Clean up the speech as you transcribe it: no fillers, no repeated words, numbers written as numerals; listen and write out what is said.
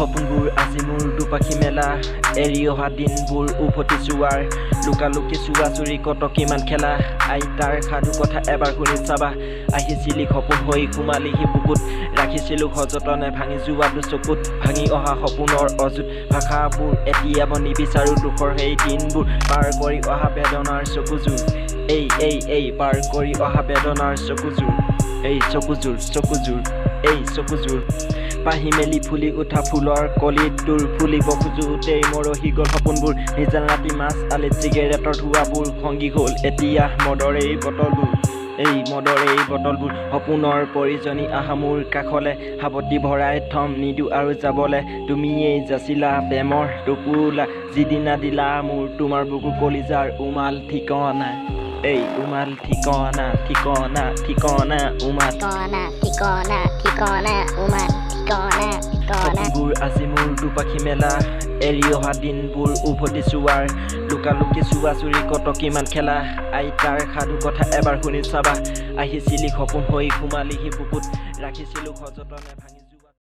সপোনবোৰ আজি মোৰ দুপাখি মেলা এৰি অহা দিনবোৰ উভতি চোৱাৰ লুকালুকি চোৱা চুৰি কত কিমান খেলা আইতাৰ সাধু কথা এবাৰ শুনি চাবা আহিছিলি সপোন হৈ সোমালিহি বুকুত ৰাখিছিলোঁ সযতনে ভাঙি যোৱা দুচকুত ভাঙি অহা সপোনৰ অযুত ভাষাবোৰ এতিয়া মই নিবিচাৰোঁ দুখৰ সেই দিনবোৰ পাৰ কৰি অহা বেদনাৰ চকুযোৰ এই পাৰ কৰি অহা বেদনাৰ চকুযোৰ এই চকুযোৰ পাহি মেলি ফুলি উঠা ফুলৰ কলিত দূৰ ফুলিব খোজোতেই মৰহি গ'ল সপোনবোৰ নিজান ৰাতি মাছ আলিত চিগাৰেটৰ ধোঁৱাবোৰ সংগী হ'ল এতিয়া মদৰ এই বটলবোৰ সপোনৰ পৰিজনী আহা মোৰ কাষলে সাৱটি ভৰাই থম নিদো আৰু যাবলে তুমিয়েই যাচিলা প্ৰেমৰ টোপোলা যিদিনা দিলা মোৰ তোমাৰ বুকু কলিজাৰ উমাল ঠিকনা এই উমাল ঠিকনা উমাল সপোনবোৰ আজি মোৰ দুপাখি মেলা এৰি অহা দিনবোৰ উভতি চোৱাৰ লুকালুকি চোৱা চুৰি কত কিমান খেলা আইতাৰ সাধু কথা এবাৰ শুনি চাবা আহিছিলি সপোন হৈ সোমালিহি বুকুত ৰাখিছিলোঁ সযতনে ভাঙি